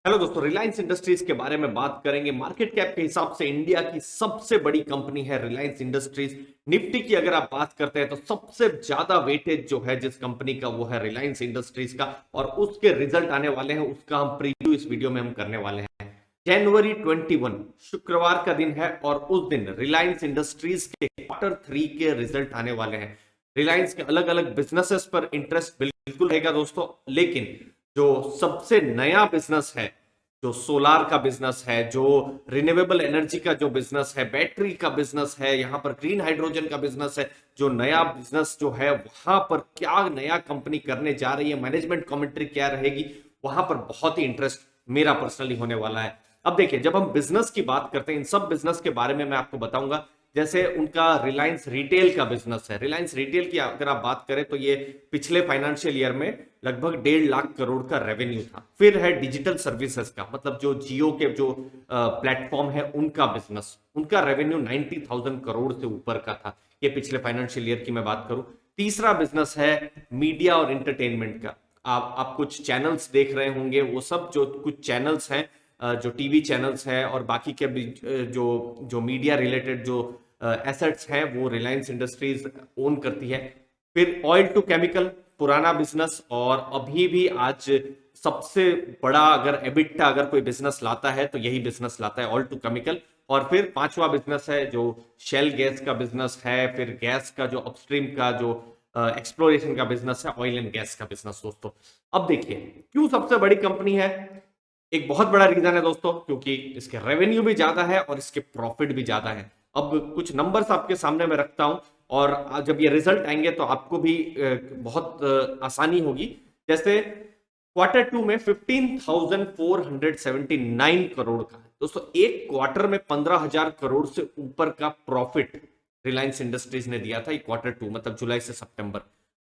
Hello दोस्तों, Reliance industries के बारे में बात करेंगे। मार्केट कैप के हिसाब से इंडिया की सबसे बड़ी कंपनी है रिलायंस इंडस्ट्रीज। निफ्टी की अगर आप बात करते हैं तो सबसे ज्यादा वेटेज जो है जिस कंपनी का वो है रिलायंस इंडस्ट्रीज का, और उसके रिजल्ट आने वाले हैं, उसका हम प्रीव्यू इस वीडियो में हम करने वाले हैं। जनवरी 21 शुक्रवार का दिन है और उस दिन रिलायंस इंडस्ट्रीज के Q3 के रिजल्ट आने वाले हैं। रिलायंस के अलग अलग बिजनेसेस पर इंटरेस्ट बिल्कुल रहेगा दोस्तों, लेकिन जो सबसे नया बिजनेस है, जो सोलार का बिजनेस है, जो रिन्यूएबल एनर्जी का जो बिजनेस है, बैटरी का बिजनेस है, यहां पर ग्रीन हाइड्रोजन का बिजनेस है, जो नया बिजनेस जो है वहां पर क्या नया कंपनी करने जा रही है, मैनेजमेंट कमेंट्री क्या रहेगी, वहां पर बहुत ही इंटरेस्ट मेरा पर्सनली होने वाला है। अब देखिए, जब हम बिजनेस की बात करते हैं, इन सब बिजनेस के बारे में मैं आपको बताऊंगा। जैसे उनका रिलायंस रिटेल का बिजनेस है। रिलायंस रिटेल की अगर आप बात करें तो ये पिछले फाइनेंशियल ईयर में लगभग 1.5 लाख करोड़ का रेवेन्यू था। फिर है डिजिटल सर्विसेज का, मतलब जो जियो के जो प्लेटफॉर्म है उनका बिजनेस, उनका रेवेन्यू 90,000 करोड़ से ऊपर का था, ये पिछले फाइनेंशियल ईयर की मैं बात करूं। तीसरा बिजनेस है मीडिया और एंटरटेनमेंट का। आप कुछ चैनल्स देख रहे होंगे, वो सब जो कुछ चैनल्स हैं, जो टीवी चैनल्स हैं और बाकी के भी जो जो मीडिया रिलेटेड जो एसेट्स हैं, वो रिलायंस इंडस्ट्रीज ओन करती है। फिर ऑयल टू केमिकल, पुराना बिजनेस, और अभी भी आज सबसे बड़ा अगर एबिटा अगर कोई बिजनेस लाता है तो यही बिजनेस लाता है, ऑयल टू केमिकल। और फिर पांचवा बिजनेस है जो शेल गैस का बिजनेस है, फिर गैस का जो अपस्ट्रीम का जो एक्सप्लोरेशन का बिजनेस है, ऑयल एंड गैस का बिजनेस दोस्तों। अब देखिए, क्यों सबसे बड़ी कंपनी है। एक बहुत बड़ा रीजन है दोस्तों, क्योंकि इसके रेवेन्यू भी ज्यादा है और इसके प्रॉफिट भी ज्यादा है। अब कुछ नंबर्स आपके सामने में रखता हूं, और जब ये रिजल्ट आएंगे तो आपको भी बहुत आसानी होगी। जैसे Q2 में 15,479 करोड़ का है दोस्तों। एक क्वार्टर में 15,000 करोड़ से ऊपर का प्रॉफिट रिलायंस इंडस्ट्रीज ने दिया था। ये Q2 मतलब जुलाई से सितंबर।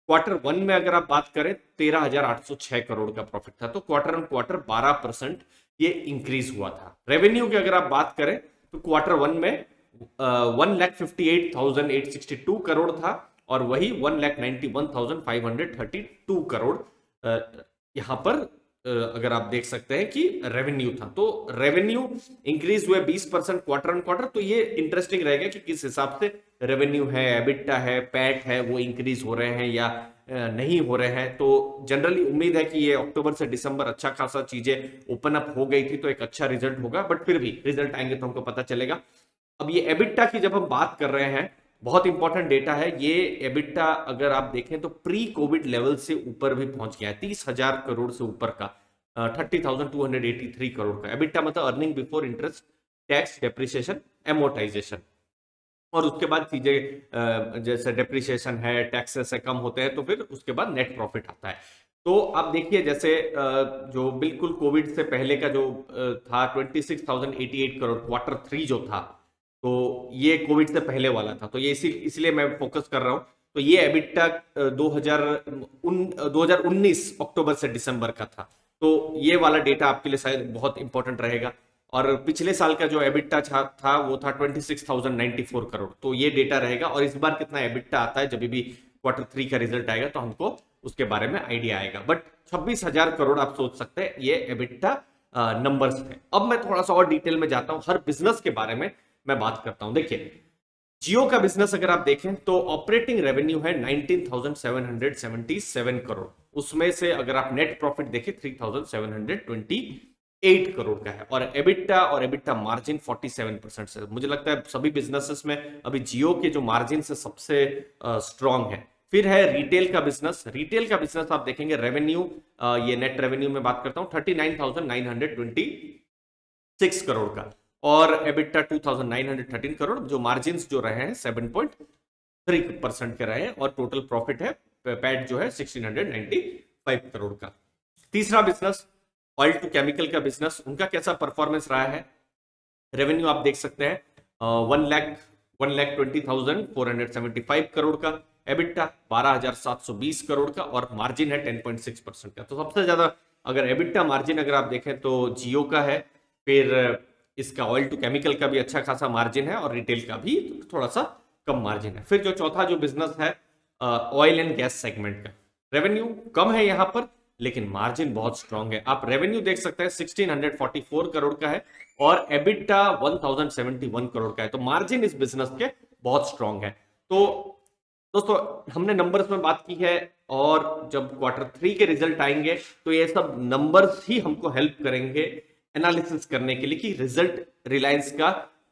Q1 में अगर आप बात करें 13,806 करोड़ का प्रॉफिट था, तो क्वार्टर ऑन क्वार्टर 12% ये इंक्रीज हुआ था। रेवेन्यू की अगर आप बात करें तो Q1 में 1,58,862 करोड़ था, और वही 1,91,532 करोड़ यहां पर अगर आप देख सकते हैं कि रेवेन्यू था। तो रेवेन्यू इंक्रीज हुए 20% क्वार्टर ऑन क्वार्टर। तो ये इंटरेस्टिंग रहेगा कि किस हिसाब से रेवेन्यू है, एबिटा है, पैट है, वो इंक्रीज हो रहे हैं या नहीं हो रहे हैं। तो जनरली उम्मीद है कि ये अक्टूबर से दिसंबर अच्छा खासा चीजें ओपन अप हो गई थी, तो एक अच्छा रिजल्ट होगा, बट फिर भी रिजल्ट आएंगे तो हमको पता चलेगा। अब ये एबिटा की जब हम बात कर रहे हैं, बहुत इंपॉर्टेंट डेटा है ये। एबिटा अगर आप देखें तो प्री कोविड लेवल से ऊपर भी पहुंच गया है, 30,000 करोड़ से ऊपर का, 30,283 करोड़ का एबिटा, मतलब earning before interest tax depreciation amortisation. और उसके बाद चीजें जैसे डेप्रिसिएशन है, टैक्सेस से कम होते हैं, तो फिर उसके बाद नेट प्रॉफिट आता है। तो आप देखिए, जैसे जो बिल्कुल कोविड से पहले का जो था 26,088 करोड़ Q3 जो था, तो ये कोविड से पहले वाला था, तो ये इसलिए मैं फोकस कर रहा हूं। तो ये एबिटा 2019 अक्टूबर से दिसंबर का था। तो ये वाला डेटा आपके लिए शायद बहुत इंपॉर्टेंट रहेगा। और पिछले साल का जो एबिटा था वो था 26,094 करोड़। तो ये डेटा रहेगा, और इस बार कितना एबिटा आता है जब भी Q3 का रिजल्ट आएगा तो हमको उसके बारे में आइडिया आएगा। बट 26,000 करोड़ आप सोच सकते हैं, ये एबिटा नंबर्स है। अब मैं थोड़ा सा और डिटेल में जाता हूं, हर बिजनेस के बारे में मैं बात करता हूं। देखिए, जियो का बिजनेस अगर आप देखें तो ऑपरेटिंग रेवेन्यू है 19,777 करोड़। उसमें से अगर आप नेट प्रॉफिट देखें 3,728 करोड़ का है, और एबिटा मार्जिन 47% से। मुझे लगता है सभी बिजनेसेस में अभी जियो के जो मार्जिन से सबसे स्ट्रांग है। फिर है रिटेल का बिजनेस। रिटेल का बिजनेस आप देखेंगे रेवेन्यू, ये नेट रेवेन्यू में बात करता हूं, 39,926 करोड़ का, और एबिटा 2,913 करोड़, जो मार्जिन जो रहे हैं 7.3% के रहे हैं, और टोटल प्रॉफिट है पैट जो है 1,695 करोड़ का। तीसरा बिजनेस ऑयल टू केमिकल का बिजनेस, उनका कैसा परफॉर्मेंस रहा है। रेवेन्यू आप देख सकते हैं 1,20,475 करोड़ का, एबिटा 12,720 करोड़ का, और मार्जिन है 10.6% का। तो सबसे ज्यादा अगर एबिटा मार्जिन अगर आप देखें तो जियो का है, फिर इसका ऑयल टू केमिकल का भी अच्छा खासा मार्जिन है, और रिटेल का भी थोड़ा सा कम मार्जिन है। फिर जो चौथा जो बिजनेस है ऑयल एंड गैस सेगमेंट का, रेवेन्यू कम है यहाँ पर, लेकिन मार्जिन बहुत स्ट्रांग है। आप रेवेन्यू देख सकते हैं 1644 करोड़ का है और एबिटा 1071 करोड़ का है। तो मार्जिन इस बिजनेस के बहुत स्ट्रांग है। तो दोस्तों हमने नंबर्स में बात की है और जब क्वार्टर 3 के रिजल्ट आएंगे तो ये सब नंबर्स ही हमको हेल्प करेंगे एनालिसिस करने के लिए कि रिजल्ट रिलायंस का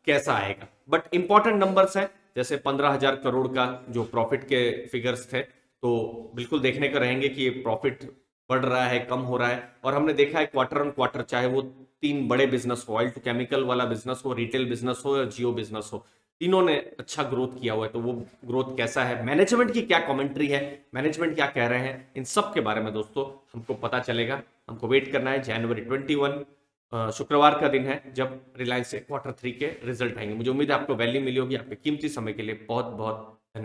कैसा आएगा। बट इंपॉर्टेंट नंबर्स हैं, जैसे 15,000 करोड़ का जो प्रॉफिट के फिगर्स थे, तो बिल्कुल देखने को रहेंगे कि ये प्रॉफिट बढ़ रहा है, कम हो रहा है। और हमने देखा है क्वार्टर ऑन क्वार्टर, चाहे वो 3 बड़े बिजनेस हो, ऑयल टू केमिकल वाला बिजनेस हो, रिटेल बिजनेस हो या जियो बिजनेस हो, तीनों ने अच्छा ग्रोथ किया हुआ है। तो वो ग्रोथ कैसा है, मैनेजमेंट की क्या कमेंट्री है, मैनेजमेंट क्या कह रहे हैं, इन सब के बारे में दोस्तों हमको पता चलेगा। हमको वेट करना है जनवरी 21, शुक्रवार का दिन है, जब रिलायंस से क्वार्टर 3 के रिजल्ट आएंगे। मुझे उम्मीद है आपको वैल्यू मिली होगी। आपके कीमती समय के लिए बहुत बहुत